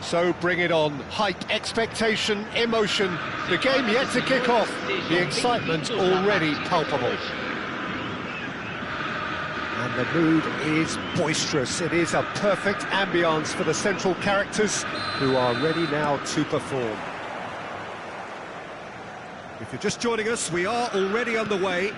So bring it on. Hype, expectation, emotion. The game yet to kick off. The excitement already palpable. And the mood is boisterous. It is a perfect ambience for the central characters who are ready now to perform. If you're just joining us, we are already underway.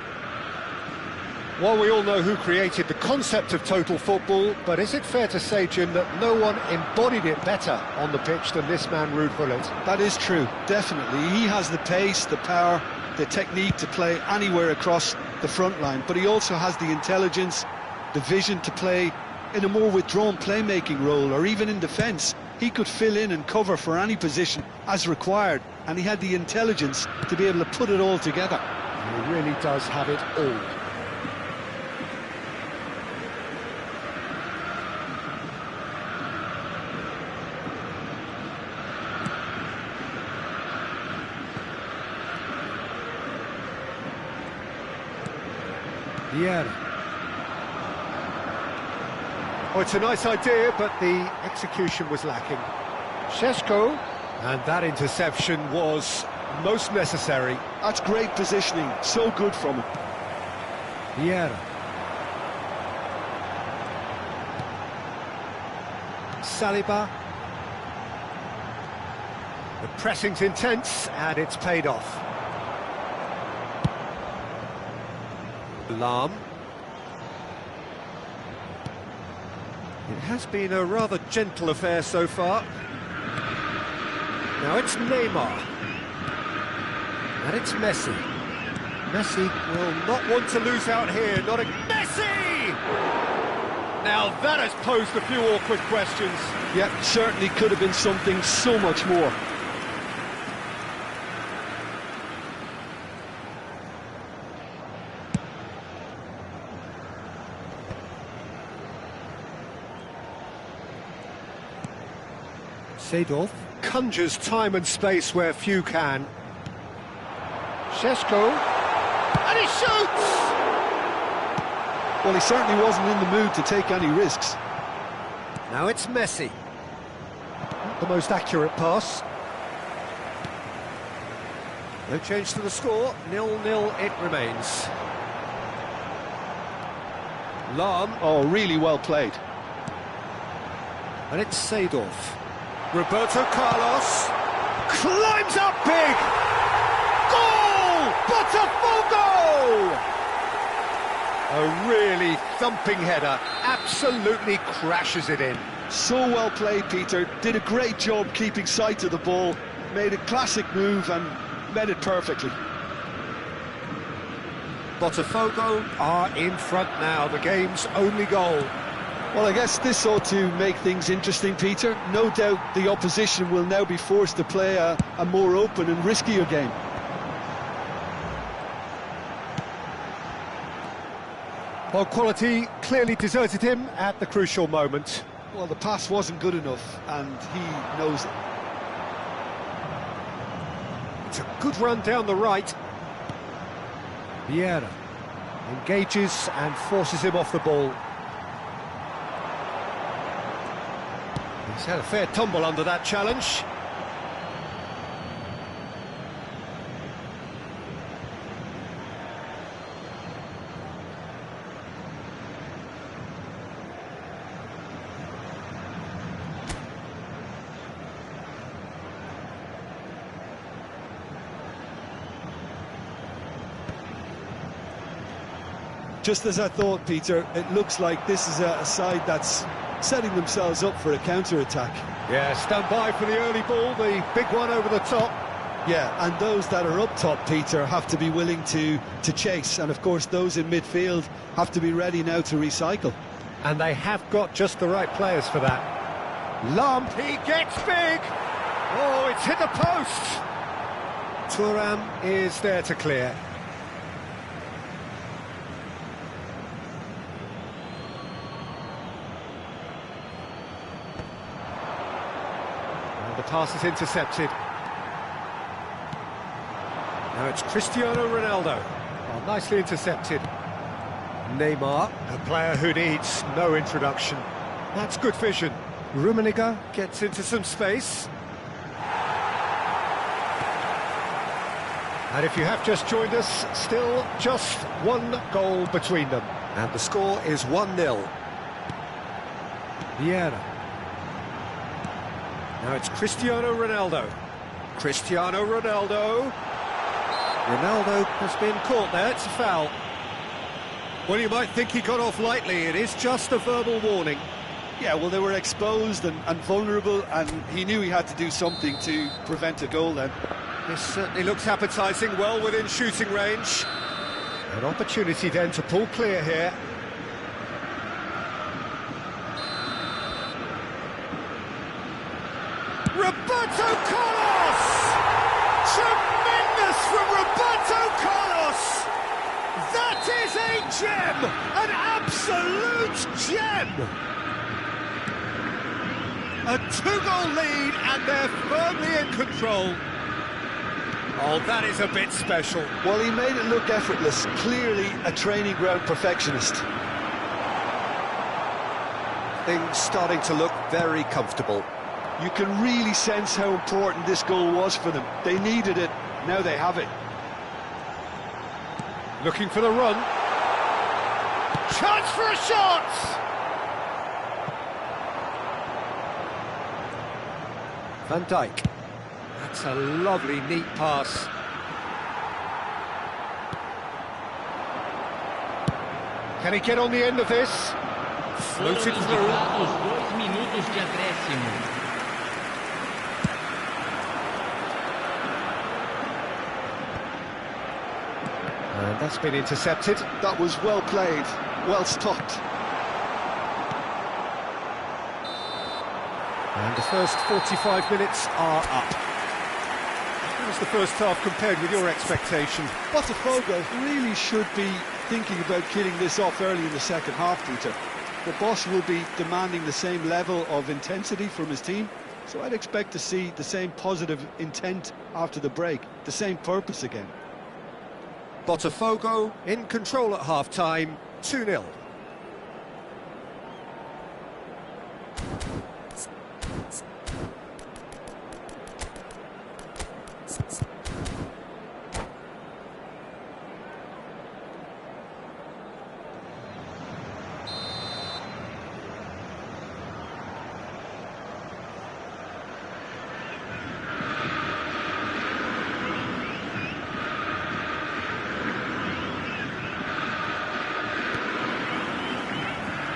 Well, we all know who created the concept of total football, but is it fair to say, Jim, that no one embodied it better on the pitch than this man, Ruud Gullit? That is true, definitely. He has the pace, the power, the technique to play anywhere across the front line, but he also has the intelligence, the vision to play in a more withdrawn playmaking role, or even in defence. He could fill in and cover for any position as required, and he had the intelligence to be able to put it all together. He really does have it all. Yeah. Oh, it's a nice idea, but the execution was lacking. Šeško, and that interception was most necessary. That's great positioning, so good from him. Yeah. Saliba. The pressing's intense, and it's paid off. Lahm. It has been a rather gentle affair so far. Now it's Neymar. And it's Messi. Messi will not want to lose out here. Not a... Messi! Now that has posed a few awkward questions. Yep, certainly could have been something so much more. Seedorf conjures time and space where few can. Šeško, and he shoots! Well, he certainly wasn't in the mood to take any risks. Now it's Messi. The most accurate pass. No change to the score, 0-0 it remains. Lahm. Oh, really well played. And it's Seedorf. Roberto Carlos climbs up big! Goal! Botafogo! A really thumping header, absolutely crashes it in. So well played, Peter. Did a great job keeping sight of the ball, made a classic move and met it perfectly. Botafogo are in front now, the game's only goal. Well, I guess this ought to make things interesting, Peter. No doubt the opposition will now be forced to play a more open and riskier game. Well, quality clearly deserted him at the crucial moment. Well, the pass wasn't good enough, and he knows it. It's a good run down the right. Vieira engages and forces him off the ball. He's had a fair tumble under that challenge. Just as I thought, Peter, it looks like this is a side that's setting themselves up for a counter-attack. Yeah, stand by for the early ball, the big one over the top. Yeah, and those that are up top, Peter, have to be willing to chase. And, of course, those in midfield have to be ready now to recycle. And they have got just the right players for that. Lamp, he gets big! Oh, it's hit the post! Thuram is there to clear. The pass is intercepted. Now it's Cristiano Ronaldo. Oh, nicely intercepted. Neymar, a player who needs no introduction. That's good vision. Rummenigge gets into some space. And if you have just joined us, still just one goal between them. And the score is 1-0. Vieira. Now it's Cristiano Ronaldo. Cristiano Ronaldo. Ronaldo has been caught there, it's a foul. Well, you might think he got off lightly, it is just a verbal warning. Yeah, well, they were exposed and vulnerable, and he knew he had to do something to prevent a goal then. This certainly looks appetising, well within shooting range. An opportunity then to pull clear here. Roberto Carlos! Tremendous from Roberto Carlos! That is a gem! An absolute gem! A two-goal lead and they're firmly in control. Oh, that is a bit special. Well, he made it look effortless. Clearly a training ground perfectionist. Things starting to look very comfortable. You can really sense how important this goal was for them. They needed it, now they have it. Looking for the run. Chance for a shot! Van Dijk. That's a lovely, neat pass. Can he get on the end of this? Floated through. 2 minutos de acréscimo. And that's been intercepted. That was well played, well stopped. And the first 45 minutes are up. How was the first half compared with your expectation? Botafogo really should be thinking about killing this off early in the second half, Peter. The boss will be demanding the same level of intensity from his team, so I'd expect to see the same positive intent after the break, the same purpose again. Botafogo in control at half-time, 2-0.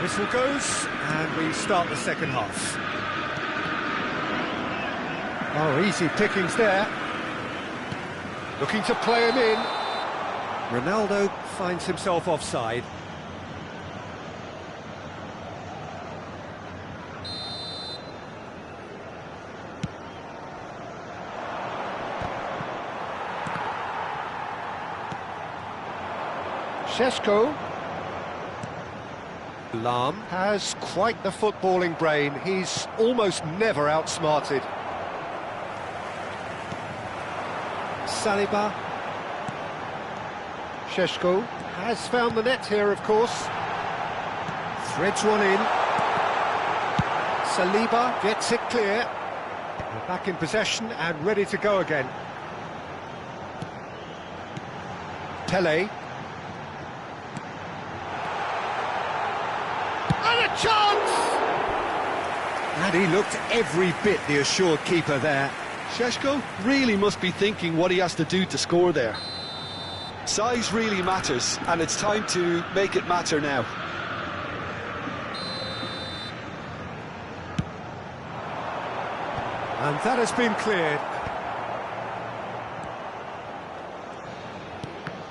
Whistle goes, and we start the second half. Oh, easy pickings there. Looking to play him in. Ronaldo finds himself offside. Šeško. Lam has quite the footballing brain. He's almost never outsmarted. Saliba. Šeško has found the net here, of course. Threads one in. Saliba gets it clear. We're back in possession and ready to go again. Pele. And a chance! And he looked every bit the assured keeper there. Šeško really must be thinking what he has to do to score there. Size really matters, and it's time to make it matter now. And that has been cleared.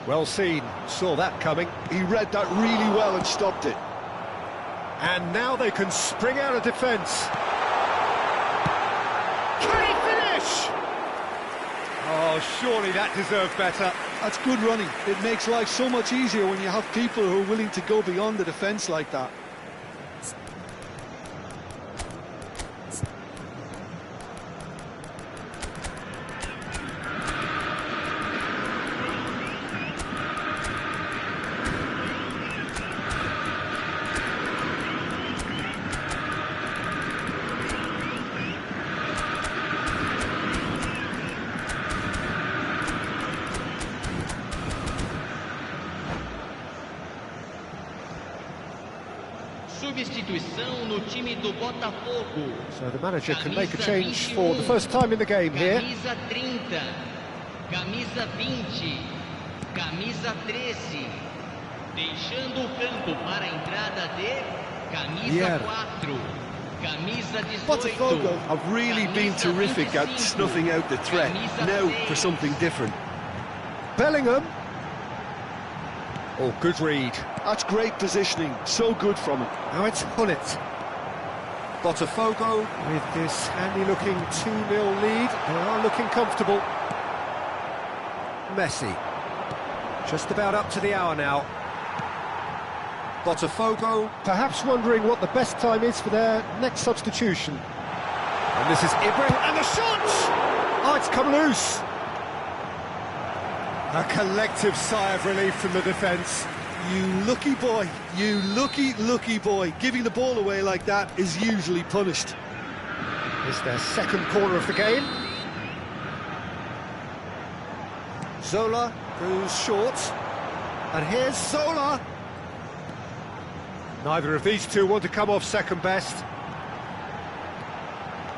Well seen, saw that coming. He read that really well and stopped it. And now they can spring out of defence. Can he finish? Oh, surely that deserved better. That's good running. It makes life so much easier when you have people who are willing to go beyond the defence like that. Substituição no time do Botafogo. So the manager can make a change for the first time in the game here. Camisa 30, camisa 20, camisa 13. Deixando o campo para a entrada de camisa 4, camisa 18. Botafogo have really been terrific at snuffing out the threat. Now for something different. Bellingham. Oh, good read. That's great positioning, so good from him. Now it's Hullet. Botafogo with this handy-looking 2-0 lead. They are looking comfortable. Messi. Just about up to the hour now. Botafogo perhaps wondering what the best time is for their next substitution. And this is Ibrahim, and the shot! Oh, it's come loose. A collective sigh of relief from the defence. You lucky boy, you lucky boy. Giving the ball away like that is usually punished. It's their second corner of the game. Zola goes short. And here's Zola. Neither of these two want to come off second best.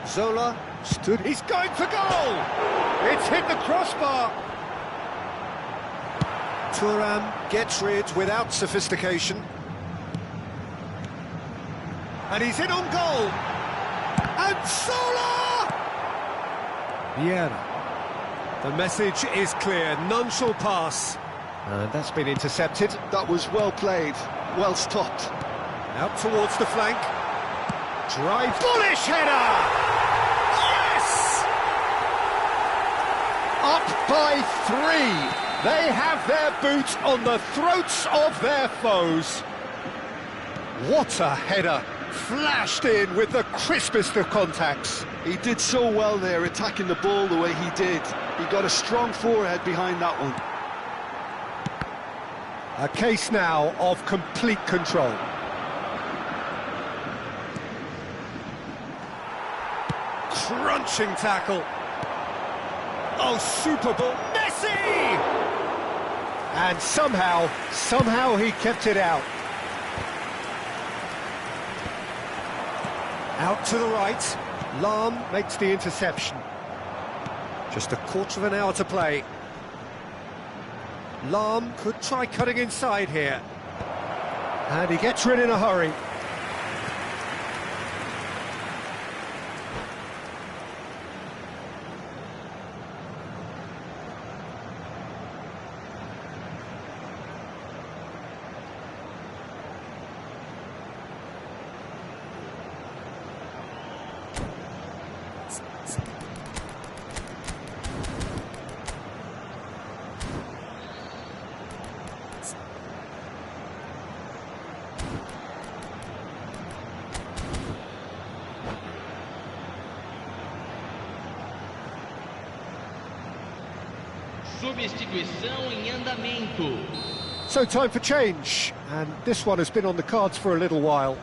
Zola stood. He's going for goal! It's hit the crossbar. Thuram gets rid without sophistication. And he's in on goal. And Zola! Vieira. The message is clear. None shall pass. And that's been intercepted. That was well played, well stopped. Out towards the flank. Drive. Bullish header! Yes! Up by 3. They have their boot on the throats of their foes. What a header. Flashed in with the crispest of contacts. He did so well there, attacking the ball the way he did. He got a strong forehead behind that one. A case now of complete control. Crunching tackle. Oh, super ball. Messi! And somehow he kept it out. Out to the right. Lahm makes the interception. Just a quarter of an hour to play. Lahm could try cutting inside here. And he gets rid in a hurry. Substituição em andamento. So time for change, and this one has been on the cards for a little while.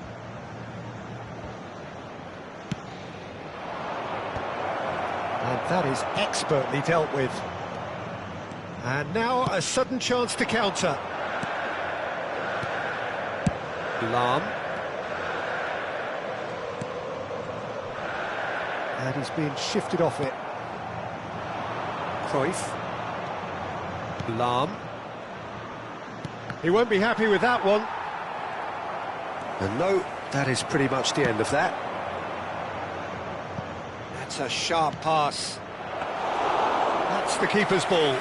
And that is expertly dealt with. And now a sudden chance to counter. Lahm. And he's being shifted off it. Cruyff. Lahm. He won't be happy with that one. And no, that is pretty much the end of that. That's a sharp pass. That's the keeper's ball.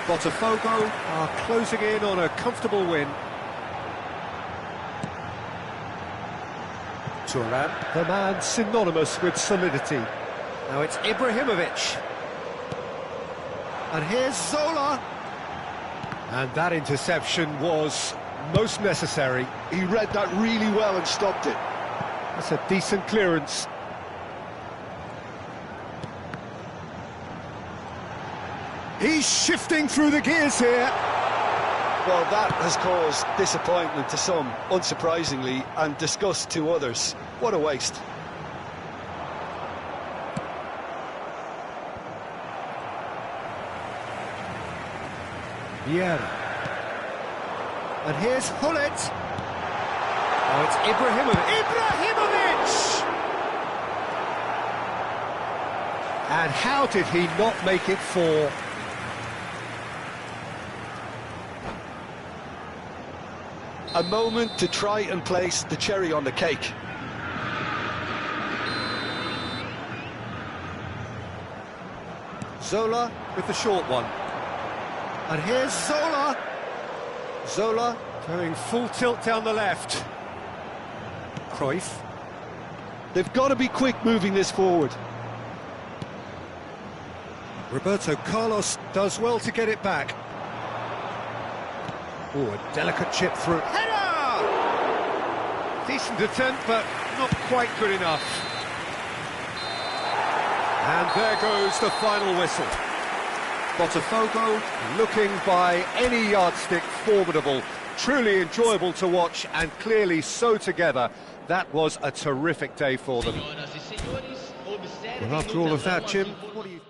Botafogo are closing in on a comfortable win. Turan, the man synonymous with solidity. Now it's Ibrahimovic. And here's Zola. And that interception was most necessary. He read that really well and stopped it. That's a decent clearance. He's shifting through the gears here. Well, that has caused disappointment to some, unsurprisingly, and disgust to others. What a waste. Vieira. And here's Hullet. Oh, it's Ibrahimovic! And how did he not make it four? A moment to try and place the cherry on the cake. Zola with the short one. And here's Zola. Zola going full tilt down the left. Cruyff. They've got to be quick moving this forward. Roberto Carlos does well to get it back. Oh, a delicate chip through. Header! Decent attempt, but not quite good enough. And there goes the final whistle. Botafogo looking by any yardstick formidable. Truly enjoyable to watch, and clearly so together. That was a terrific day for them. Well, after all of that, Jim, what do you...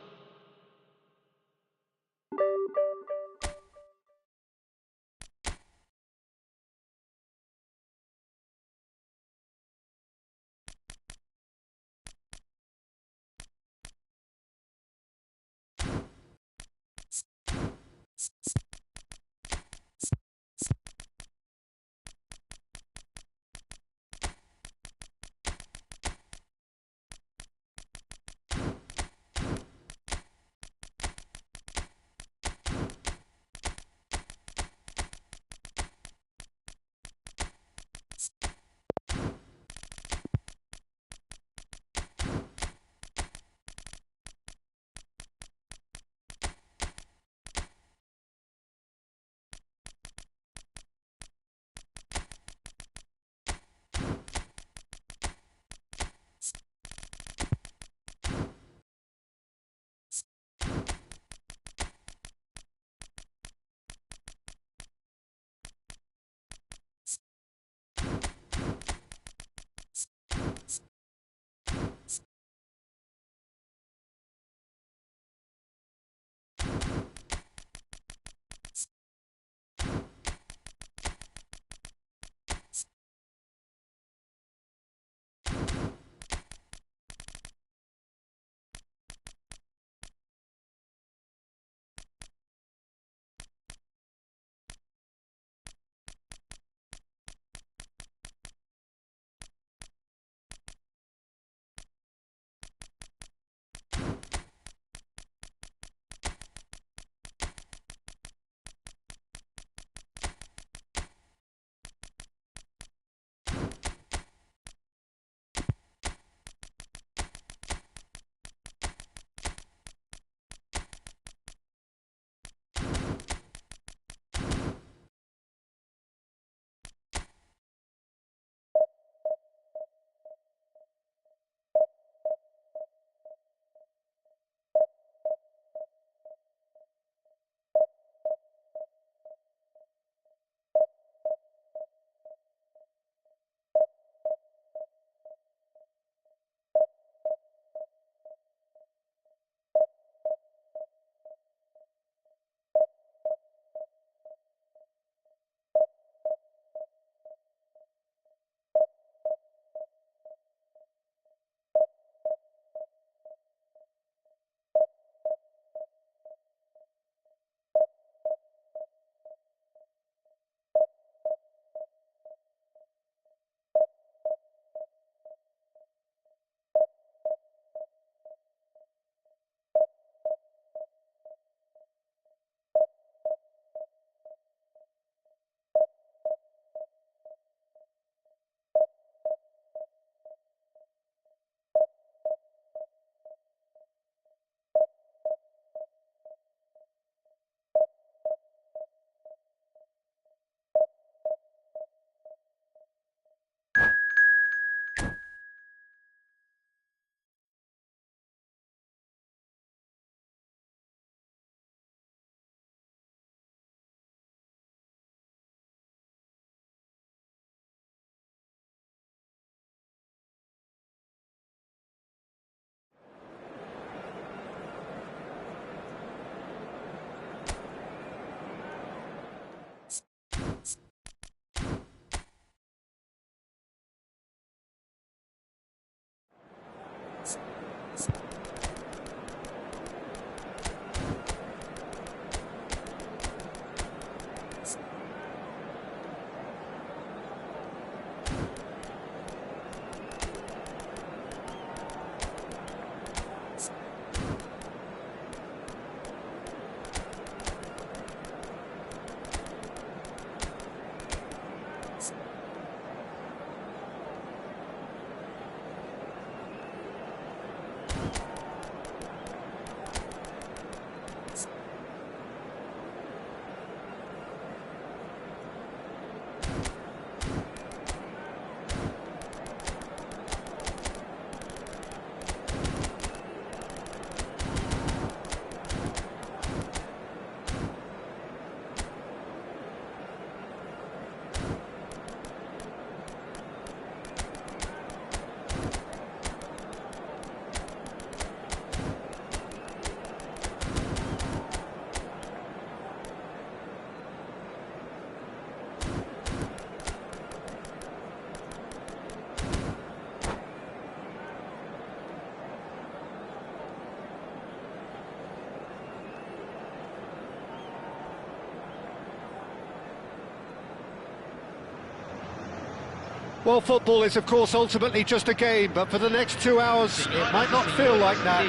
Well, football is, of course, ultimately just a game, but for the next 2 hours, it might not feel like that.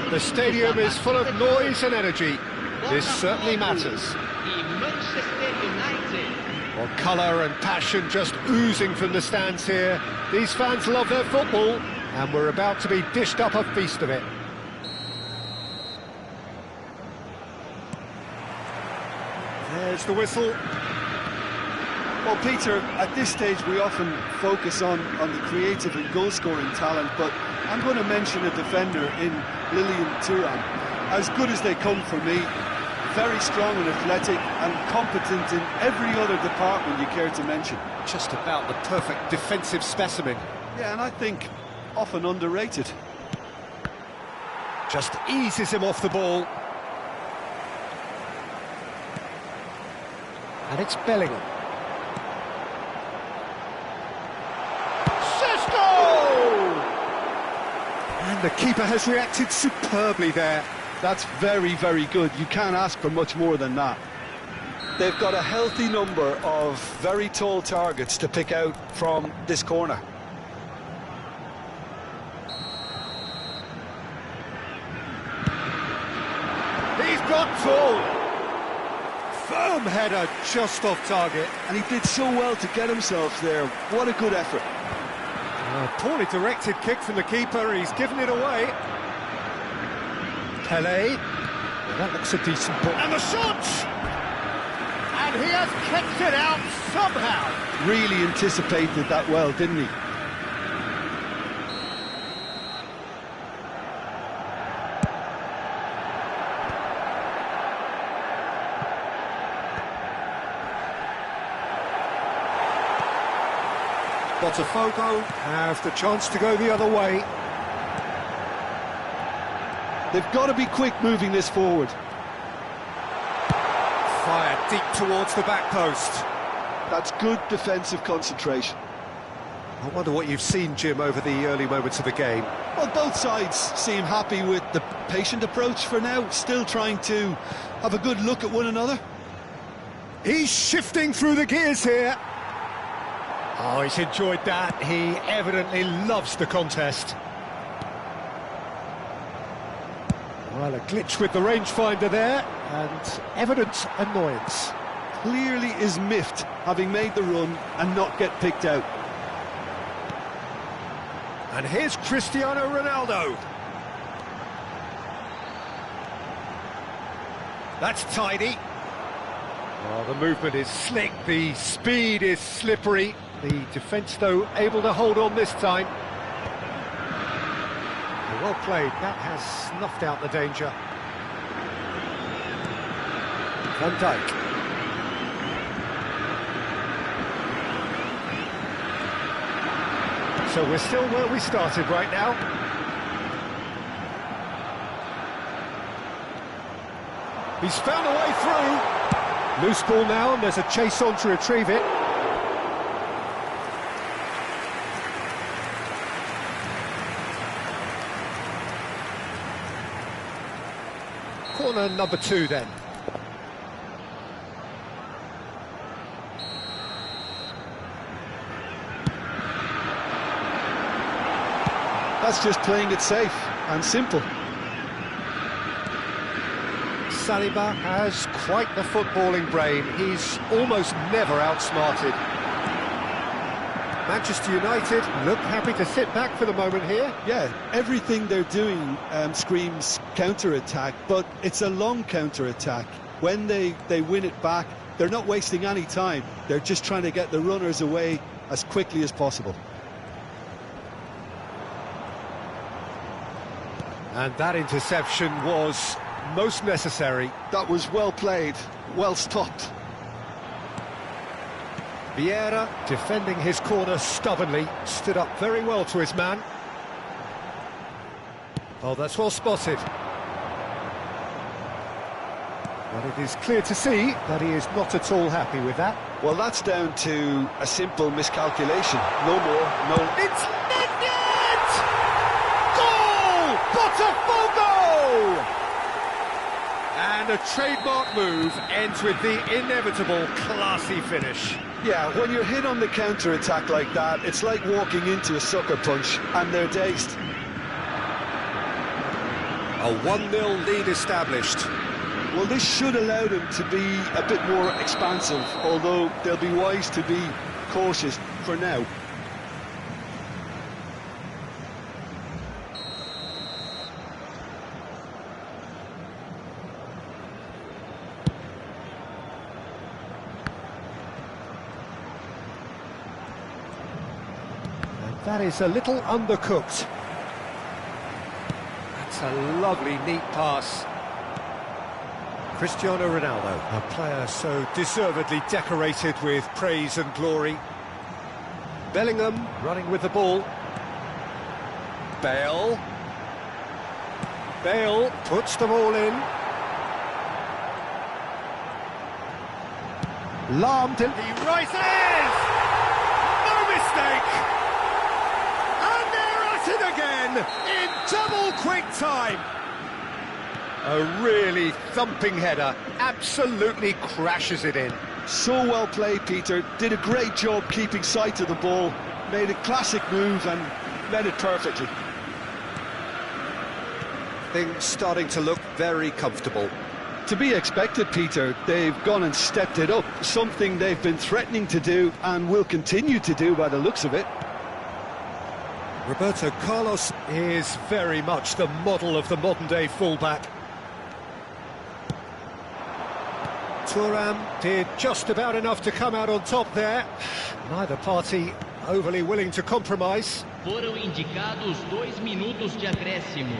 The stadium is full of noise and energy. This certainly matters. Well, colour and passion just oozing from the stands here. These fans love their football, and we're about to be dished up a feast of it. There's the whistle. Well, Peter, at this stage we often focus on the creative and goal-scoring talent, but I'm going to mention a defender in Lilian Thuram. As good as they come for me, very strong and athletic and competent in every other department you care to mention. Just about the perfect defensive specimen. Yeah, and I think often underrated. Just eases him off the ball. And it's Bellingham. And the keeper has reacted superbly there. That's very, very good. You can't ask for much more than that. They've got a healthy number of very tall targets to pick out from this corner. He's gone tall. Firm header just off target. And he did so well to get himself there. What a good effort. A poorly directed kick from the keeper, he's given it away. Pele, well, that looks a decent ball. And the shot! And he has kept it out somehow. Really anticipated that well, didn't he? Botafogo have the chance to go the other way. They've got to be quick moving this forward. Fired deep towards the back post. That's good defensive concentration. I wonder what you've seen, Jim, over the early moments of the game. Well, both sides seem happy with the patient approach for now, still trying to have a good look at one another. He's shifting through the gears here. Oh, he's enjoyed that. He evidently loves the contest. Well, a glitch with the rangefinder there, and evident annoyance. Clearly is miffed, having made the run and not get picked out. And here's Cristiano Ronaldo. That's tidy. Oh, the movement is slick, the speed is slippery. The defence, though, able to hold on this time. Well played, that has snuffed out the danger. Van Dijk. So we're still where we started right now. He's found a way through. Loose ball now, and there's a chase on to retrieve it. Corner number 2 then. That's just playing it safe and simple. Saliba has quite the footballing brain. He's almost never outsmarted. Manchester United look happy to sit back for the moment here. Yeah, everything they're doing screams counter-attack, but it's a long counter-attack. When they win it back, they're not wasting any time. They're just trying to get the runners away as quickly as possible. And that interception was most necessary. That was well played, well stopped. Vieira, defending his corner stubbornly, stood up very well to his man. Oh, that's well spotted. But it is clear to see that he is not at all happy with that. Well, that's down to a simple miscalculation. No more, no... It's netted! Goal! Botafogo! And a trademark move ends with the inevitable classy finish. Yeah, when you're hit on the counter-attack like that, it's like walking into a sucker punch, and they're dazed. A 1-0 lead established. Well, this should allow them to be a bit more expansive, although they'll be wise to be cautious for now. That is a little undercooked. That's a lovely, neat pass. Cristiano Ronaldo, a player so deservedly decorated with praise and glory. Bellingham running with the ball. Bale. Bale puts the ball in. He rises! No mistake! Again in double quick time. A really thumping header, absolutely crashes it in. So well played, Peter. Did a great job keeping sight of the ball, made a classic move and led it perfectly. Things starting to look very comfortable. To be expected, Peter. They've gone and stepped it up, something they've been threatening to do and will continue to do by the looks of it. Roberto Carlos is very much the model of the modern-day fullback. Thuram did just about enough to come out on top there. Neither party overly willing to compromise. Foram indicados 2 minutos de acréscimo.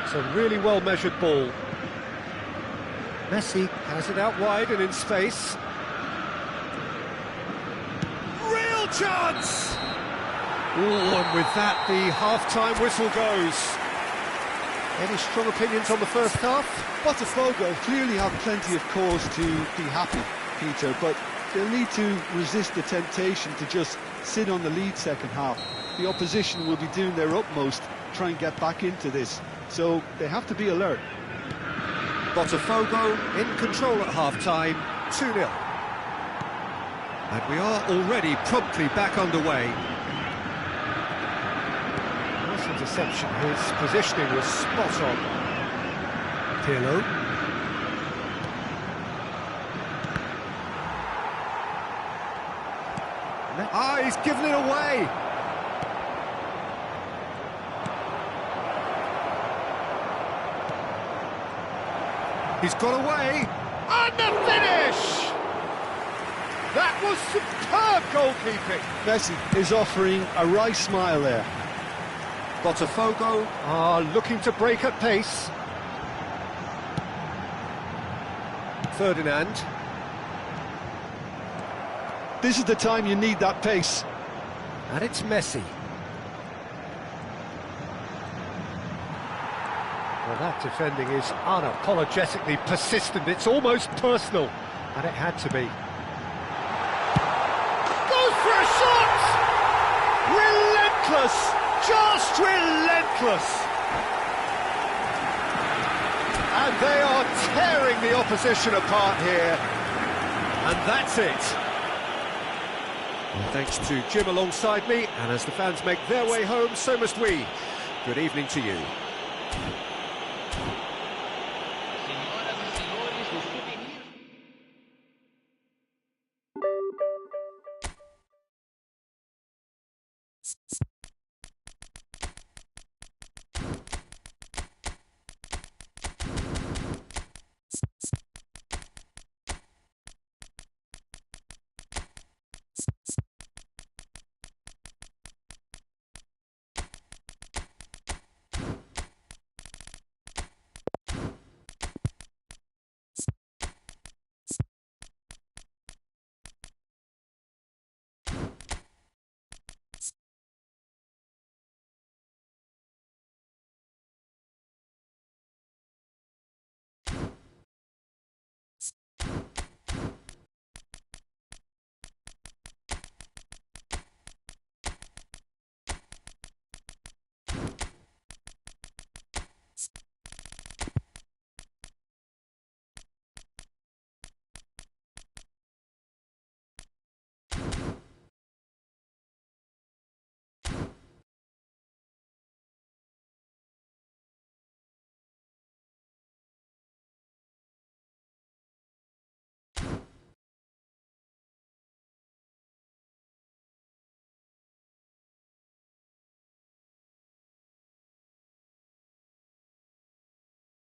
It's a really well-measured ball. Messi has it out wide and in space. Chance! Ooh, and with that, the half-time whistle goes. Any strong opinions on the first half? Botafogo clearly have plenty of cause to be happy, Peter, but they'll need to resist the temptation to just sit on the lead second half. The opposition will be doing their utmost to try and get back into this, so they have to be alert. Botafogo in control at half-time, 2-0. And we are already promptly back underway. Nice interception, his positioning was spot on. Pirlo. He's given it away! He's got away, and the finish! That was superb goalkeeping. Messi is offering a wry smile there. Botafogo are looking to break at pace. Ferdinand. This is the time you need that pace. And it's Messi. Well, that defending is unapologetically persistent. It's almost personal, and it had to be. For a shot! Relentless! Just relentless! And they are tearing the opposition apart here. And that's it. Well, thanks to Jim alongside me, and as the fans make their way home, so must we. Good evening to you.